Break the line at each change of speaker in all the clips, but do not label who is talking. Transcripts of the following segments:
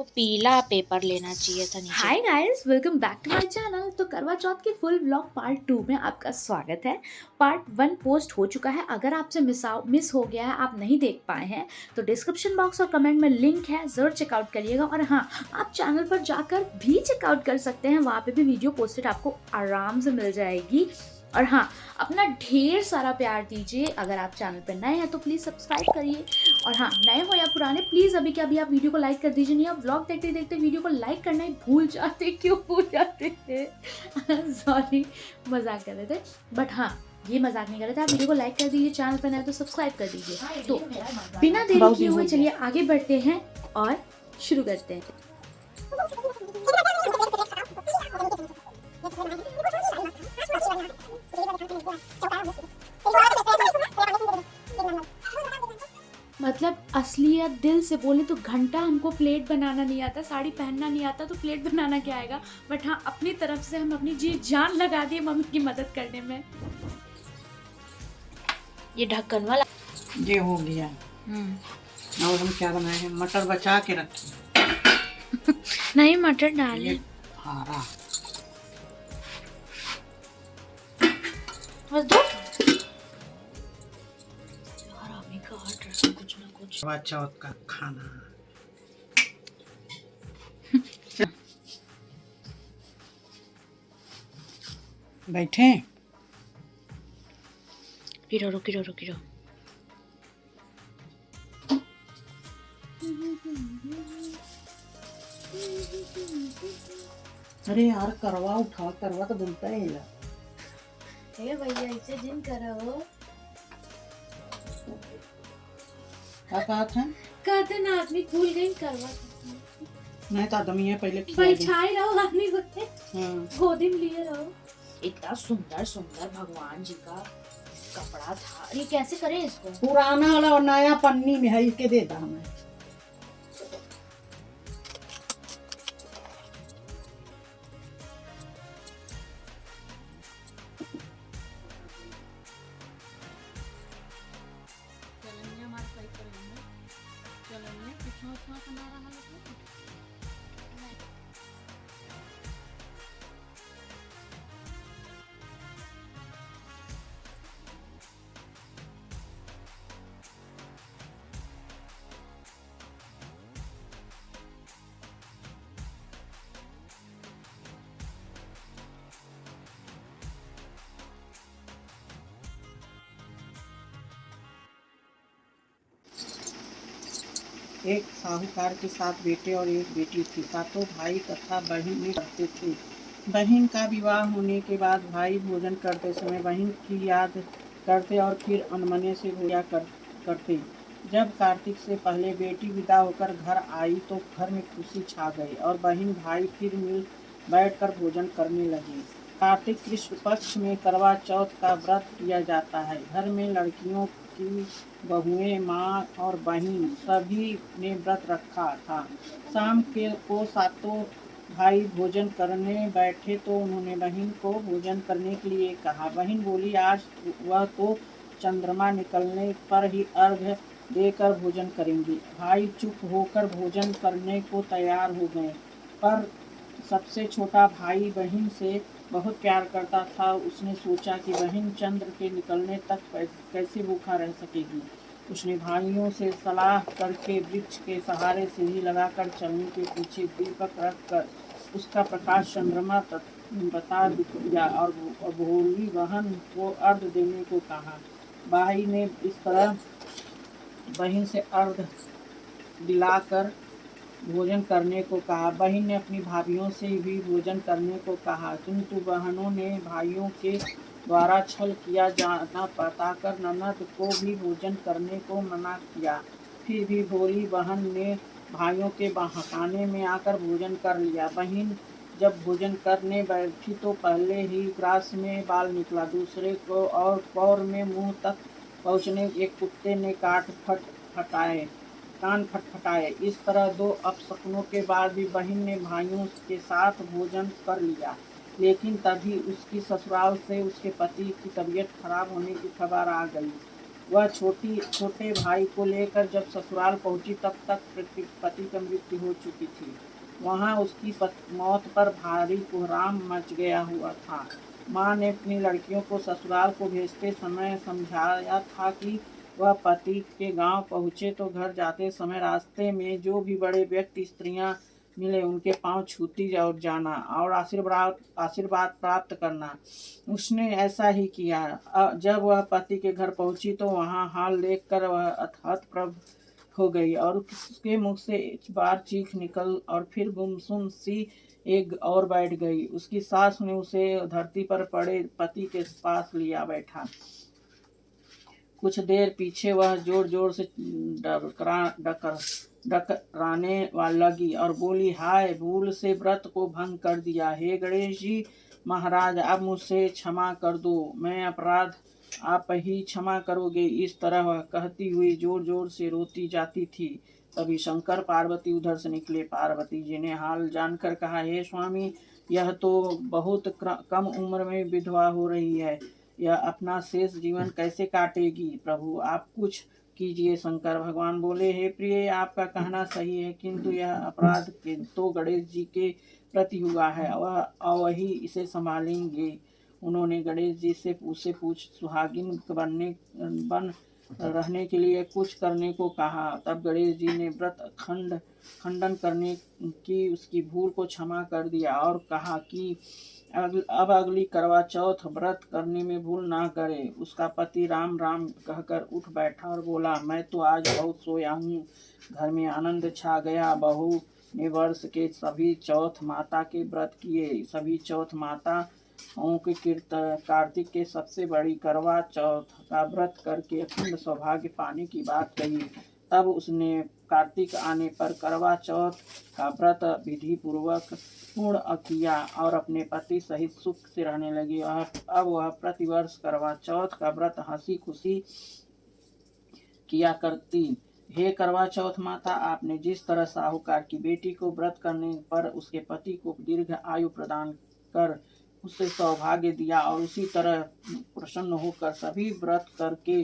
आपको पीला पेपर लेना चाहिए था नीचे।
Hi guys, welcome back to my channel. तो करवा चौथ के फुल व्लॉग पार्ट 2 में आपका स्वागत है। पार्ट 1 पोस्ट हो चुका है। अगर आपसे मिस हो गया है, आप नहीं देख पाए हैं, तो डिस्क्रिप्शन बॉक्स और कमेंट में लिंक है, ज़रूर चेकआउट करिएगा। और हाँ, आप चैनल पर जाकर भी चेकआउट कर सकते हैं, वहाँ पे भी वीडियो पोस्टेड आपको आराम से मिल जाएगी। और हाँ, अपना ढेर सारा प्यार दीजिए। अगर आप चैनल पर नए हैं तो प्लीज़ सब्सक्राइब करिए, और हाँ, नए हो या पुराने, प्लीज़ अभी के अभी आप वीडियो को लाइक कर दीजिए। नहीं, आप व्लॉग देखते देखते वीडियो को लाइक करना ही भूल जाते, क्यों भूल जाते थे? सॉरी, मजाक कर रहे थे। बट हाँ, ये मजाक नहीं कर रहे थे। आप वीडियो को लाइक कर दीजिए, चैनल पर नए हो तो सब्सक्राइब कर दीजिए। तो बिना देरी किए हुए चलिए आगे बढ़ते हैं और शुरू करते हैं। मतलब असलियत दिल से बोले तो घंटा हमको प्लेट बनाना नहीं आता, साड़ी पहनना नहीं आता, तो प्लेट बनाना क्या आएगा। बट हाँ, अपनी तरफ से हम अपनी जी जान लगा दिए मम्मी की मदद करने में।
ये ढक्कन वाला
ये हो गया। और हम क्या बनाए हैं? मटर बचा के रखे।
नहीं, मटर डाले।
ये हरा
बस दो। हरामी काट रहा है कुछ ना कुछ।
करवा चौथ का खाना। बैठे
गिरो रो गिरो रो गिरो।
अरे यार, करवा उठा, करवा तो बोलता है यार।
हे भैया, इसे जिन करो।
क्या कहा था?
कहते ना आदमी भूल गई करवा।
नहीं तो आदमी है पहले
भाई छाई रहो आदमी को,
हाँ।
गोदी में लिए रहो।
इतना सुंदर सुंदर भगवान जी का कपड़ा था, ये कैसे करें इसको?
पुराना वाला और नया पन्नी में है, इसके दे दा हमें। एक साहूकार के 7 बेटे और एक बेटी थी। सातों भाई तथा बहन करते थे। बहन का विवाह होने के बाद भाई भोजन करते समय बहन की याद करते और फिर अनमने से करते। जब कार्तिक से पहले बेटी विदा होकर घर आई तो घर में खुशी छा गई और बहन भाई फिर मिल बैठकर भोजन करने लगे। कार्तिक कृष्ण पक्ष में करवा चौथ का व्रत किया जाता है। घर में लड़कियों की बहुएं, माँ और बहन सभी ने व्रत रखा था। शाम को सातों भाई भोजन करने बैठे तो उन्होंने बहन को भोजन करने के लिए कहा। बहन बोली, आज वह तो चंद्रमा निकलने पर ही अर्घ्य देकर भोजन करेंगी। भाई चुप होकर भोजन करने को तैयार हो गए, पर सबसे छोटा भाई बहन से बहुत प्यार करता था। उसने सोचा कि बहन चंद्र के निकलने तक कैसे भूखा रह सकेगी। उसने भाइयों से सलाह करके वृक्ष के सहारे सीढ़ी लगाकर चलने के पीछे दीपक रखकर उसका प्रकाश चंद्रमा तक बता दिया और भोली बहन को अर्घ देने को कहा। भाई ने इस तरह बहन से अर्घ दिलाकर भोजन करने को कहा। बहन ने अपनी भाभियों से भी भोजन करने को कहा, किंतु बहनों ने भाइयों के द्वारा छल किया जाना बताकर ननद को भी भोजन करने को मना किया। फिर भी भोली बहन ने भाइयों के बहकाने में आकर भोजन कर लिया। बहन जब भोजन करने बैठी तो पहले ही ग्रास में बाल निकला, दूसरे को और पैर में मुंह तक पहुँचने एक कुत्ते ने कान खटखटाए। इस तरह 2 अपशकुनों के बाद भी बहन ने भाइयों के साथ भोजन कर लिया। लेकिन तभी उसकी ससुराल से उसके पति की तबीयत खराब होने की खबर आ गई। वह छोटे भाई को लेकर जब ससुराल पहुंची तब तक पति की मृत्यु हो चुकी थी। वहां उसकी मौत पर भारी कोहराम मच गया हुआ था। माँ ने अपनी लड़कियों को ससुराल को भेजते समय समझाया था कि वह पति के गांव पहुंचे तो घर जाते समय रास्ते में जो भी बड़े व्यक्ति स्त्रियां मिले उनके पांव छूती और जाना और आशीर्वाद प्राप्त करना। उसने ऐसा ही किया। जब वह पति के घर पहुंची तो वहां हाल देखकर वह हतप्रभ हो गई और उसके मुख से एक बार चीख निकल और फिर गुमसुम सी एक और बैठ गई। उसकी सास ने उसे धरती पर पड़े पति के पास लिया बैठा। कुछ देर पीछे वह जोर जोर से डकराने लगी और बोली, हाय, भूल से व्रत को भंग कर दिया। हे गणेश जी महाराज, अब मुझसे क्षमा कर दो, मैं अपराध आप ही क्षमा करोगे। इस तरह वह कहती हुई जोर जोर से रोती जाती थी। तभी शंकर पार्वती उधर से निकले। पार्वती जी ने हाल जानकर कहा, हे स्वामी, यह तो बहुत कम उम्र में विधवा हो रही है, यह अपना शेष जीवन कैसे काटेगी। प्रभु आप कुछ कीजिए। शंकर भगवान बोले, हे प्रिय, आपका कहना सही है, किंतु यह अपराध तो गणेश जी के प्रति हुआ है, वही इसे संभालेंगे। उन्होंने गणेश जी से पूछ सुहागिन बन रहने के लिए कुछ करने को कहा। तब गणेश जी ने व्रत खंडन करने की उसकी भूल को क्षमा कर दिया और कहा कि अब अगली करवा चौथ व्रत करने में भूल ना करे। उसका पति राम राम कहकर उठ बैठा और बोला, मैं तो आज बहुत सोया हूँ। घर में आनंद छा गया। बहू ने वर्ष के सभी चौथ माता के व्रत किए। सभी चौथ माता के कार्तिक के सबसे बड़ी करवा चौथ का व्रत करके अखंड सौभाग्य पाने की बात कही। तब उसने कार्तिक आने पर करवा चौथ का व्रत विधि पूर्वक पूर्ण किया और अपने पति सहित सुख से रहने लगी। अब वह प्रतिवर्ष करवा चौथ का व्रत हंसी खुशी किया करती। हे करवा चौथ माता, आपने जिस तरह साहूकार की बेटी को व्रत करने पर उसके पति को दीर्घ आयु प्रदान कर उससे सौभाग्य दिया और उसी तरह प्रसन्न होकर सभी व्रत करके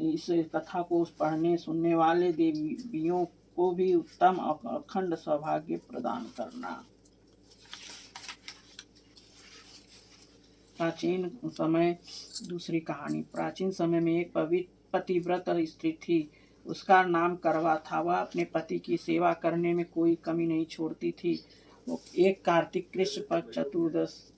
इस कथा को पढ़ने सुनने वाले देवियों को भी उत्तम अखंड सौभाग्य प्रदान करना। प्राचीन समय दूसरी कहानी। प्राचीन समय में एक पतिव्रत स्त्री थी। उसका नाम करवा था। वह अपने पति की सेवा करने में कोई कमी नहीं छोड़ती थी। एक कार्तिक कृष्ण पक्ष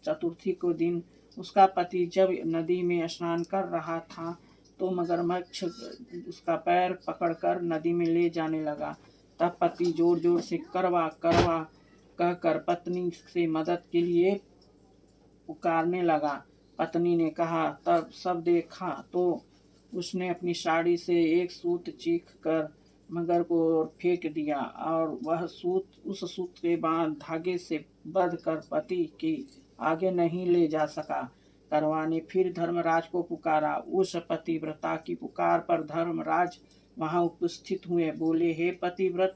चतुर्थी को दिन उसका पति जब नदी में स्नान कर रहा था तो मगरमच्छ उसका पैर पकड़कर नदी में ले जाने लगा। तब पति जोर जोर से करवा करवा कहकर पत्नी से मदद के लिए पुकारने लगा। पत्नी ने कहा, तब सब देखा तो उसने अपनी साड़ी से एक सूत चीख कर मगर को फेंक दिया और वह उस सूत के बाद धागे से बंध कर पति के आगे नहीं ले जा सका। करवा ने फिर धर्मराज को पुकारा। उस पतिव्रता की पुकार पर धर्मराज वहां उपस्थित हुए। बोले, हे पतिव्रत,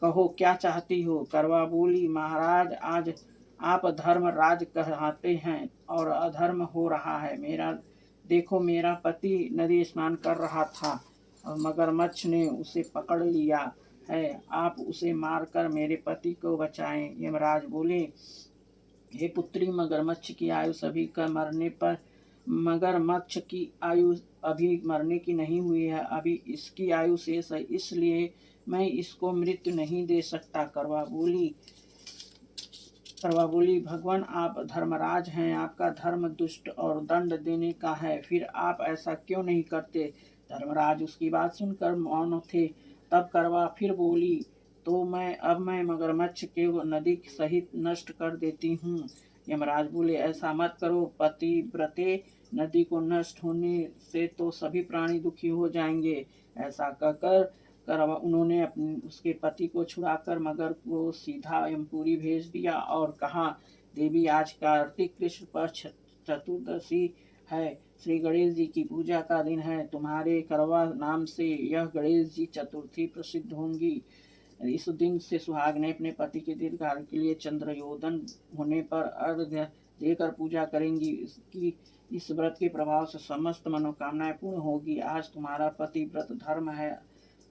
कहो क्या चाहती हो। करवा बोली, महाराज, आज आप धर्मराज कहते हैं और अधर्म हो रहा है। मेरा पति नदी स्नान कर रहा था और मगरमच्छ ने उसे पकड़ लिया है। आप उसे मारकर मेरे पति को बचाएं। यमराज बोले, हे पुत्री, मगरमच्छ की आयु सभी का मरने पर मगरमच्छ की आयु अभी मरने की नहीं हुई है, अभी इसकी आयु शेष है, इसलिए मैं इसको मृत्यु नहीं दे सकता। करवा बोली, भगवान, आप धर्मराज हैं, आपका धर्म दुष्ट और दंड देने का है, फिर आप ऐसा क्यों नहीं करते। धर्मराज उसकी बात सुनकर मौन थे। तब करवा फिर बोली, तो मैं मगरमच्छ के नदी सहित नष्ट कर देती हूँ। यमराज बोले, ऐसा मत करो पतिव्रते, नदी को नष्ट होने से तो सभी प्राणी दुखी हो जाएंगे। ऐसा कहकर करवा उन्होंने उसके पति को छुड़ाकर मगर को सीधा यमपुरी भेज दिया और कहा, देवी, आज कार्तिक कृष्ण पक्ष चतुर्दशी है, श्री गणेश जी की पूजा का दिन है। तुम्हारे करवा नाम से यह गणेश जी चतुर्थी प्रसिद्ध होंगी। इस दिन से सुहाग ने अपने पति के दीर्घकाल के लिए चंद्रयोदन होने पर अर्घ्य देकर पूजा करेंगी। इसकी इस व्रत के प्रभाव से समस्त मनोकामनाएं पूर्ण होगी। आज तुम्हारा पति व्रत धर्म है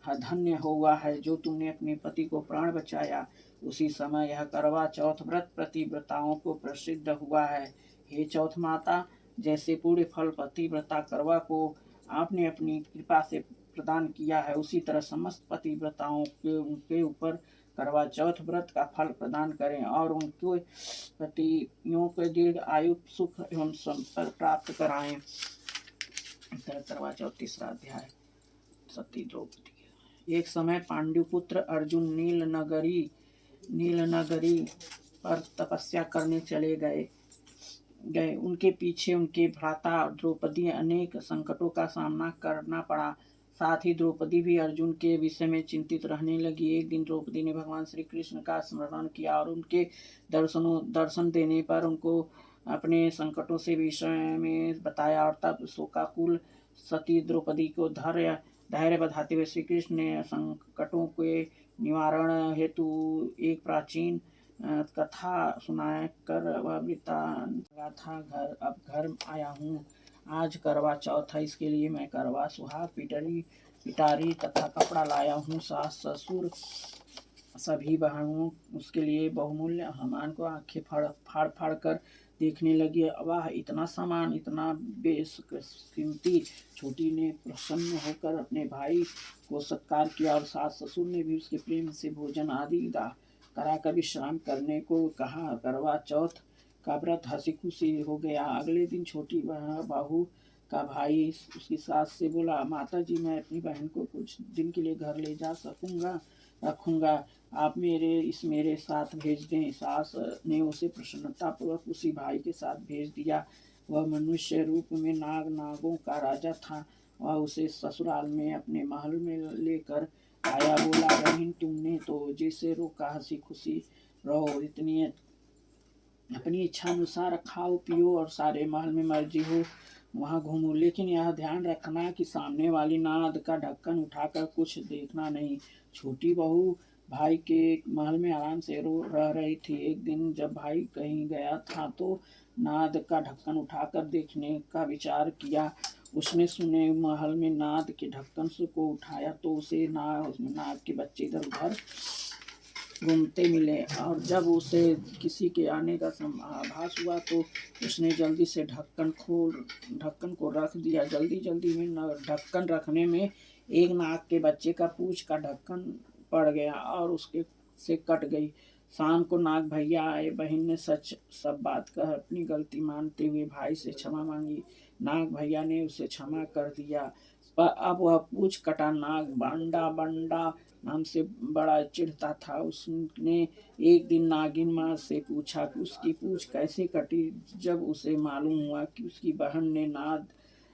धन्य हुआ है जो तुमने अपने पति को प्राण बचाया। उसी समय यह करवा चौथ व्रत प्रतिव्रताओं को प्रसिद्ध हुआ है। हे चौथ माता, जैसे पूर्ण फल पतिव्रता करवा को आपने अपनी कृपा से प्रदान किया है, उसी तरह समस्त पतिव्रताओं के उनके ऊपर करवा चौथ व्रत का फल प्रदान करें और उनके पतियों को दीर्घ आयु सुख एवं संपद प्राप्त कराएं। करवा चौथ तीसरा अध्याय। सती द्रौपदी। एक समय पांडुपुत्र अर्जुन नीलनगरी पर तपस्या करने चले गए। उनके पीछे उनके भ्राता द्रौपदी अनेक संकटों का सामना करना पड़ा। साथ ही द्रौपदी भी अर्जुन के विषय में चिंतित रहने लगी। एक दिन द्रौपदी ने भगवान श्री कृष्ण का स्मरण किया और उनके दर्शन देने पर उनको अपने संकटों से विषय में बताया और तब शोकाकुल सती द्रौपदी को धैर्य बढ़ाते हुए श्री कृष्ण ने संकटों के निवारण हेतु एक प्राचीन कथा सुना कर वह वृत्तांत था। अब घर आया हूँ। आज करवा चौथ है, इसके लिए मैं करवा सुहाग पिटारी तथा कपड़ा लाया हूँ। सास ससुर सभी बहनों उसके लिए बहुमूल्य सामान को आंखें फाड़ कर देखने लगी। वाह, इतना सामान, इतना बेशकीमती। छोटी ने प्रसन्न होकर अपने भाई को सत्कार किया और सास ससुर ने भी उसके प्रेम से भोजन आदि कराकर विश्राम करने को कहा। करवा चौथ का व्रत हंसी खुशी हो गया। अगले दिन छोटी बहू का भाई उसकी सास से बोला, माता जी, मैं अपनी बहन को कुछ दिन के लिए घर ले जा रखूंगा, आप मेरे साथ भेज दें। सास ने उसे प्रसन्नतापूर्वक उसी भाई के साथ भेज दिया। वह मनुष्य रूप में नागों का राजा था। वह उसे ससुराल में अपने महल में लेकर आया। बोला, बहन, तुमने तो जैसे रोका, हंसी खुशी रहो, इतनी अपनी इच्छा अनुसार खाओ पियो और सारे महल में मर्जी हो वहाँ घूमो, लेकिन यह ध्यान रखना कि सामने वाली नाद का ढक्कन उठाकर कुछ देखना नहीं। छोटी बहू भाई के महल में आराम से रह रही थी। एक दिन जब भाई कहीं गया था तो नाद का ढक्कन उठाकर देखने का विचार किया। उसने सुने महल में नाद के ढक्कन को उठाया तो उसे नाग के बच्चे इधर उधर घूमते मिले और जब उसे किसी के आने का आभास हुआ तो उसने जल्दी से ढक्कन को रख दिया। जल्दी में ढक्कन रखने में एक नाग के बच्चे का पूंछ का ढक्कन पड़ गया और उसके से कट गई। शाम को नाग भैया आए। बहन ने सब बात कह अपनी गलती मानते हुए भाई से क्षमा मांगी। नाग भैया ने उसे क्षमा कर दिया, पर अब वह पूंछ कटा नाग बंडा नाम से बड़ा चिढ़ता था। उसने एक दिन नागिन माँ से पूछा कि उसकी पूंछ कैसे कटी। जब उसे मालूम हुआ कि उसकी बहन ने नाद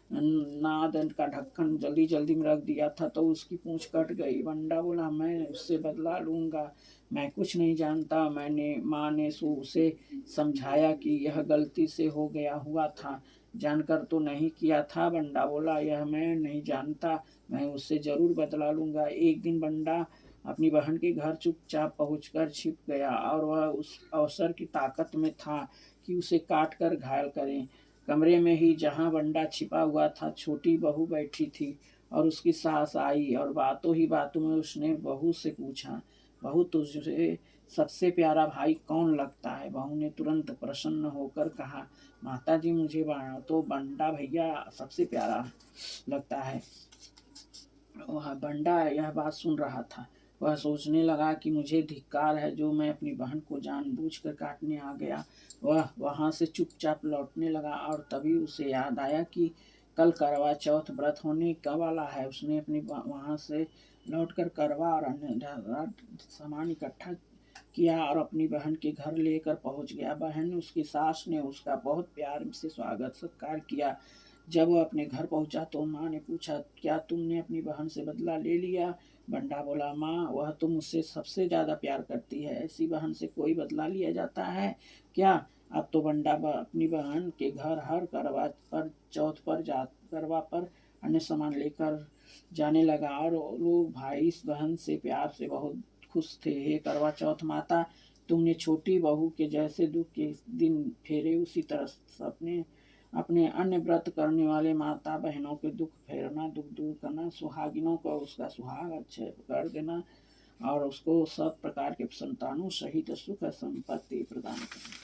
का ढक्कन जल्दी में रख दिया था तो उसकी पूंछ कट गई। बंडा बोला, मैं उससे बदला लूंगा, मैं कुछ नहीं जानता। माँ ने उसे समझाया कि यह गलती से हो गया हुआ था, जानकर तो नहीं किया था। बंडा बोला, यह मैं नहीं जानता, मैं उससे जरूर बदला लूंगा। एक दिन बंडा अपनी बहन के घर चुपचाप पहुंचकर छिप गया और वह उस अवसर की ताकत में था कि उसे काट कर घायल करें। कमरे में ही जहां बंडा छिपा हुआ था, छोटी बहू बैठी थी और उसकी सास आई और बातों में उसने बहू से पूछा, बहू, तुझे सबसे प्यारा भाई कौन लगता है? बहू ने तुरंत प्रसन्न होकर कहा, माता जी, मुझे तो बंडा भैया सबसे प्यारा लगता है। वह बंडा यह बात सुन रहा था। वह सोचने लगा कि मुझे धिक्कार है जो मैं अपनी बहन को जानबूझकर काटने आ गया। वह वहां से चुपचाप लौटने लगा और तभी उसे याद आया कि कल करवा चौथ व्रत होने का वाला है। उसने अपनी वहां से लौटकर करवा और अन्य सामान इकट्ठा किया और अपनी बहन के घर लेकर पहुंच गया। बहन उसकी सास ने उसका बहुत प्यार से स्वागत सत्कार किया। जब वह अपने घर पहुंचा तो माँ ने पूछा, क्या तुमने अपनी बहन से बदला ले लिया? बंडा बोला, माँ, वह तो मुझसे सबसे ज्यादा प्यार करती है, ऐसी बहन से कोई बदला लिया जाता है क्या? अब तो बंडा अपनी बहन के घर हर करवा पर अन्य सामान लेकर जाने लगा और लोग भाई इस बहन से प्यार से बहुत खुश थे। हे करवा चौथ माता, तुमने छोटी बहू के जैसे दुख के दिन फेरे, उसी तरह अपने अन्य व्रत करने वाले माता बहनों के दुख फेरना, दुख दूर करना, सुहागिनों को उसका सुहाग अच्छे कर देना और उसको सब प्रकार के संतानों सहित सुख संपत्ति प्रदान करना।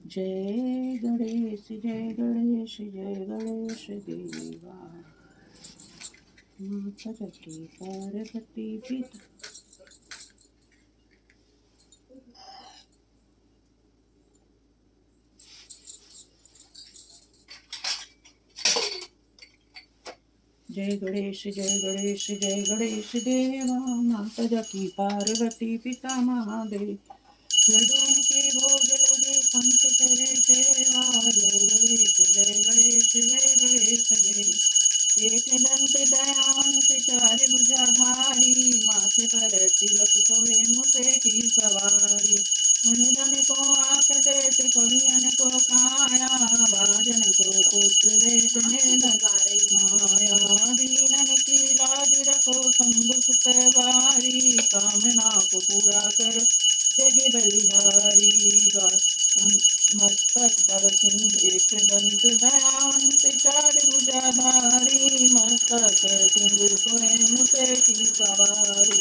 जय गणेश जय गणेश जय गणेश देवा, माता जगती पार्वती पिता। जय गणेश जय गणेश जय गणेश देवा, माता जगती पार्वती पिता महादेव। लड्डू के भोग लगे पंच करे सेवा, जय गणेश जय गणेश जय गणेश देव। एक दंत दयांत चार भुजाधारी, माथे पर तिलक सोहे मुसे की सवारी। धन को आँख देत कोरियन को काया, भाजन को पुत्र देत नगारे माया। दीनन की लाज रखो शंभु सुत बारी, कामना को पूरा कर जग बलिहारी। मस्तक पर सिंह एक दंत दयांत चार भुजाधारी, मस्तक सिंह सोए मुसे की सवारी।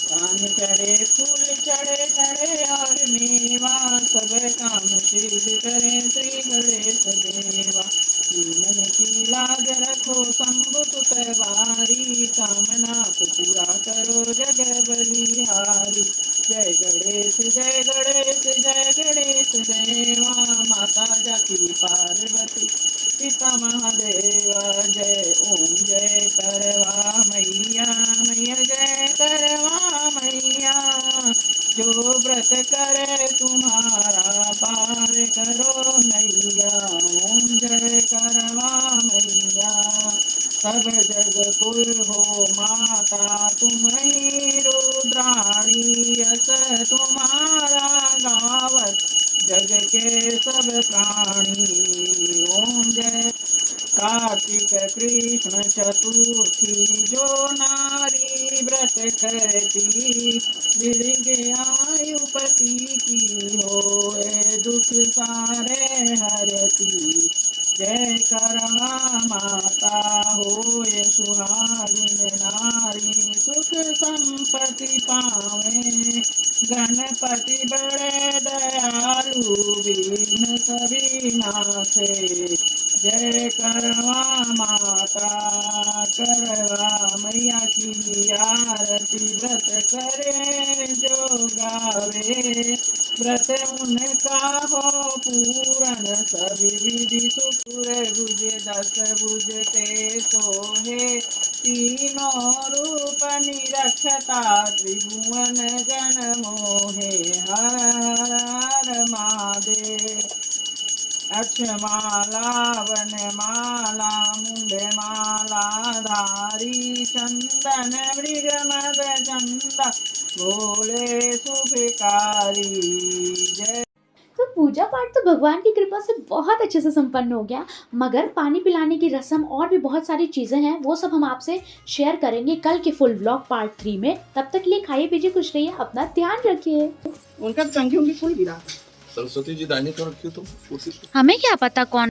पान चढ़े फूल चढ़े चढ़े और मेवा, सब काम सिद्ध करे श्री गणेश देवा। दीनन की लाज रखो शंभु सुत बारी, कामना को पूरा करो जग बलिहारी। जय गणेश जय गणेश जय गणेश देवा, माता जगती पार्वती पिता महादेवा। जय ओम जय करवा मैया, मैया जय करवा मैया। जो व्रत करे तुम्हारा पार करो नैया, ओम जय करवा मैया। सब जग कुल हो माता तुम ही रुद्राणी, यश तुम्हारा गावत जग के सब प्राणी। ओम जय कार्तिक कृष्ण चतुर्थी, जो नारी व्रत करती दीर्घ आयुपति की होए, दुख सारे हरती। जय करवा माता होए सुहागिन नारी, सुख संपत्ति पावे। गणपति बड़े दयालु विघ्न सभी नाथे। जय करवा माता करवा मैया की आरती। व्रत करे जो गावे, व्रत उनका हो पूरन सभी विधि सुखुर। भुज 10 भुज ते सोहे, तीनों रूप निरखता त्रिभुवन जन मोहे। हर हर हर महादेव। अक्षमाला वनमाला मुंडमाला धारी, चंदन मृगमद चंदा भोले शुभकारी। जय।
तो पूजा पाठ तो भगवान की कृपा से बहुत अच्छे से संपन्न हो गया, मगर पानी पिलाने की रस्म और भी बहुत सारी चीजें हैं, वो सब हम आपसे शेयर करेंगे कल के फुल व्लॉग पार्ट 3 में। तब तक के लिए खाइए पीजिए, खुश रहिए, अपना ध्यान रखिए।
उनका कंघी उंगी फूल गिरा।
सरस्वती जी दाहिनी तरफ क्यों तुम कुर्सी पे?
हमें क्या पता कौन